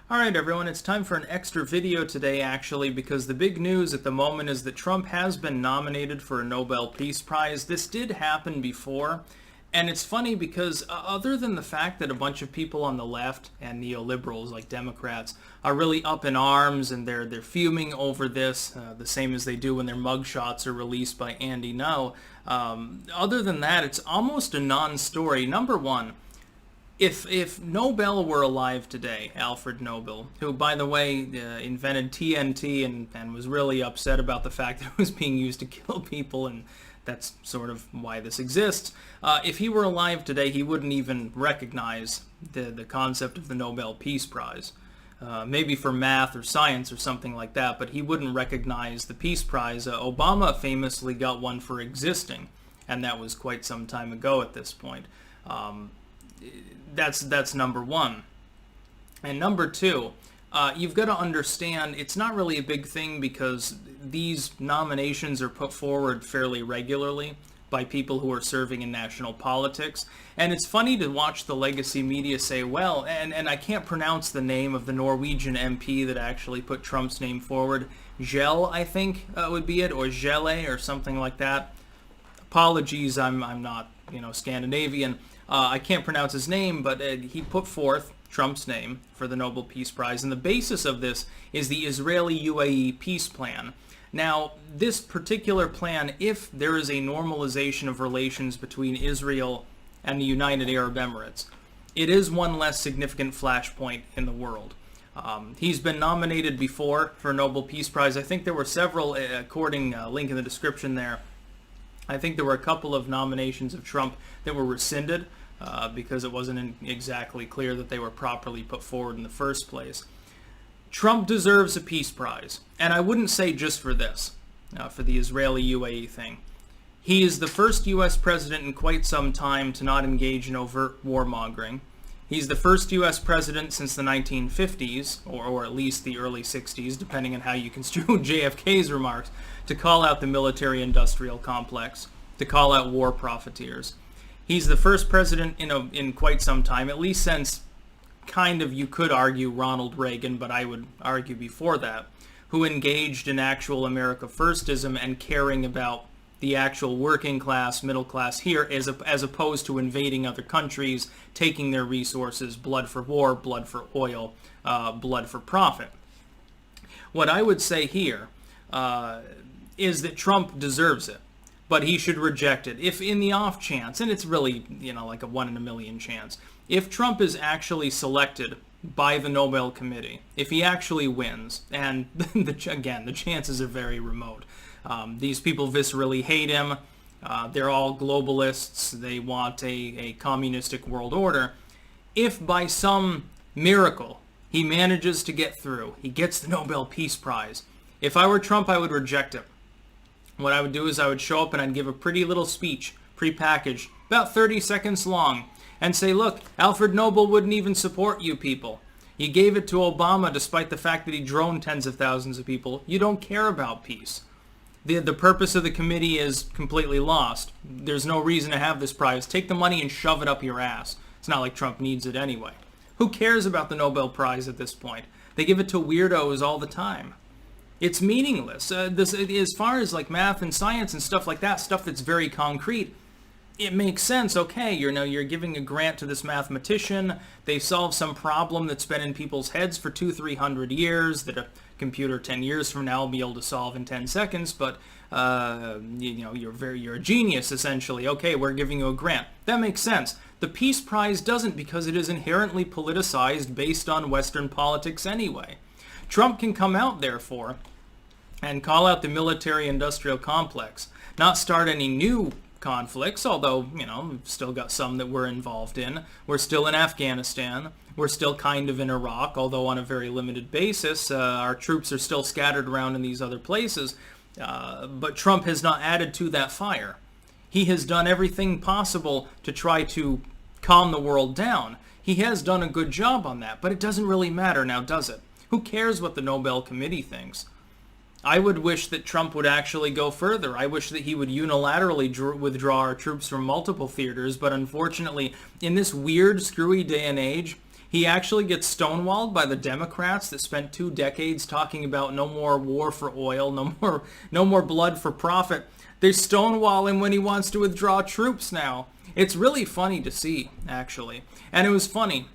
Alright everyone, it's time for an extra video today actually because the big news at the moment is that Trump has been nominated for a Nobel Peace Prize. This did happen before, and it's funny because other than the fact that a bunch of people on the left and neoliberals like Democrats are really up in arms and they're fuming over this, the same as they do when their mugshots are released by Andy Ngo, other than that it's almost a non-story. Number one, if Nobel were alive today, Alfred Nobel, who, by the way, invented TNT and was really upset about the fact that it was being used to kill people, and that's sort of why this exists, if he were alive today, he wouldn't even recognize the concept of the Nobel Peace Prize. Maybe for math or science or something like that, but he wouldn't recognize the Peace Prize. Obama famously got one for existing, and that was quite some time ago at this point. That's number one. And number two, you've got to understand it's not really a big thing because these nominations are put forward fairly regularly by people who are serving in national politics. And it's funny to watch the legacy media say, well, and I can't pronounce the name of the Norwegian MP that actually put Trump's name forward. Gel, I think would be it, or Gele, or something like that. Apologies, I'm not, Scandinavian. I can't pronounce his name, but he put forth Trump's name for the Nobel Peace Prize, and the basis of this is the Israeli-UAE peace plan. Now, this particular plan, if there is a normalization of relations between Israel and the United Arab Emirates, it is one less significant flashpoint in the world. He's been nominated before for a Nobel Peace Prize. I think there were several, according link in the description there. I think there were a couple of nominations of Trump that were rescinded because it wasn't exactly clear that they were properly put forward in the first place. Trump deserves a peace prize, and I wouldn't say just for this, for the Israeli-UAE thing. He is the first U.S. president in quite some time to not engage in overt warmongering. He's the first U.S. president since the 1950s, or at least the early 60s, depending on how you construe JFK's remarks, to call out the military-industrial complex, to call out war profiteers. He's the first president in quite some time, at least since kind of, you could argue, Ronald Reagan, but I would argue before that, who engaged in actual America Firstism and caring about the actual working class, middle class here, as opposed to invading other countries, taking their resources, blood for war, blood for oil, blood for profit. What I would say here is that Trump deserves it, but he should reject it. If in the off chance, and it's really, like a 1 in a million chance, if Trump is actually selected by the Nobel Committee, if he actually wins, and again, the chances are very remote. These people viscerally hate him. They're all globalists. They want a communistic world order. If by some miracle he manages to get through, he gets the Nobel Peace Prize, if I were Trump, I would reject it. What I would do is I would show up and I'd give a pretty little speech, prepackaged, about 30 seconds long, and say, look, Alfred Nobel wouldn't even support you people. You gave it to Obama despite the fact that he droned tens of thousands of people. You don't care about peace. The purpose of the committee is completely lost. There's no reason to have this prize. Take the money and shove it up your ass. It's not like Trump needs it anyway. Who cares about the Nobel Prize at this point? They give it to weirdos all the time. It's meaningless. As far as like math and science and stuff like that, stuff that's very concrete, it makes sense. Okay, you're giving a grant to this mathematician. They solve some problem that's been in people's heads for 200-300 years that a computer 10 years from now will be able to solve in 10 seconds. But you're a genius essentially. Okay, we're giving you a grant. That makes sense. The Peace Prize doesn't, because it is inherently politicized based on Western politics anyway. Trump can come out, therefore, and call out the military-industrial complex, not start any new conflicts, although, we've still got some that we're involved in. We're still in Afghanistan. We're still kind of in Iraq, although on a very limited basis. Our troops are still scattered around in these other places, but Trump has not added to that fire. He has done everything possible to try to calm the world down. He has done a good job on that, but it doesn't really matter now, does it? Who cares what the Nobel Committee thinks? I would wish that Trump would actually go further. I wish that he would unilaterally withdraw our troops from multiple theaters, but unfortunately, in this weird, screwy day and age, He actually gets stonewalled by the Democrats that spent 2 decades talking about no more war for oil, no more blood for profit. They stonewall him when he wants to withdraw troops now. It's really funny to see, actually. And it was funny,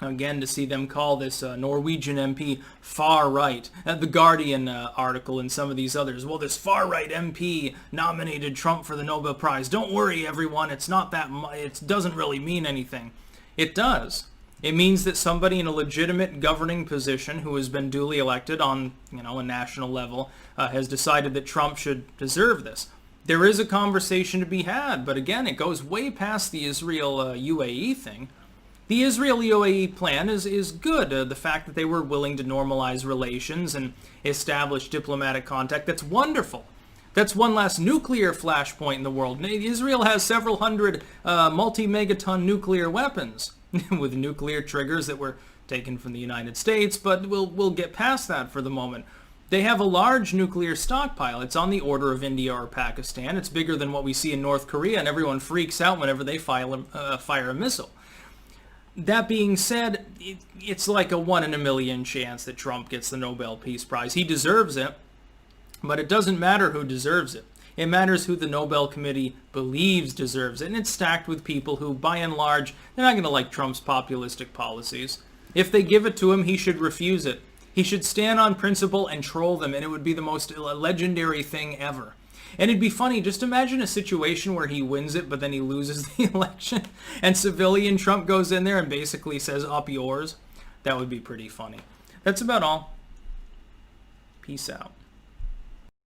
again, to see them call this Norwegian MP far right. The Guardian article and some of these others. Well, this far right MP nominated Trump for the Nobel Prize. Don't worry, everyone. It's not that it doesn't really mean anything. It does. It means that somebody in a legitimate governing position who has been duly elected on, a national level has decided that Trump should deserve this. There is a conversation to be had, but again, it goes way past the Israel-UAE thing. The Israel-UAE plan is good. The fact that they were willing to normalize relations and establish diplomatic contact, that's wonderful. That's one last nuclear flashpoint in the world. Israel has several hundred multi-megaton nuclear weapons with nuclear triggers that were taken from the United States, but we'll get past that for the moment. They have a large nuclear stockpile. It's on the order of India or Pakistan. It's bigger than what we see in North Korea, and everyone freaks out whenever they fire a missile. That being said, it's like a 1 in a million chance that Trump gets the Nobel Peace Prize. He deserves it, but it doesn't matter who deserves it. It matters who the Nobel Committee believes deserves it, and it's stacked with people who, by and large, they're not going to like Trump's populistic policies. If they give it to him, he should refuse it. He should stand on principle and troll them, and it would be the most legendary thing ever. And it'd be funny, just imagine a situation where he wins it, but then he loses the election, and civilian Trump goes in there and basically says, up yours. That would be pretty funny. That's about all. Peace out.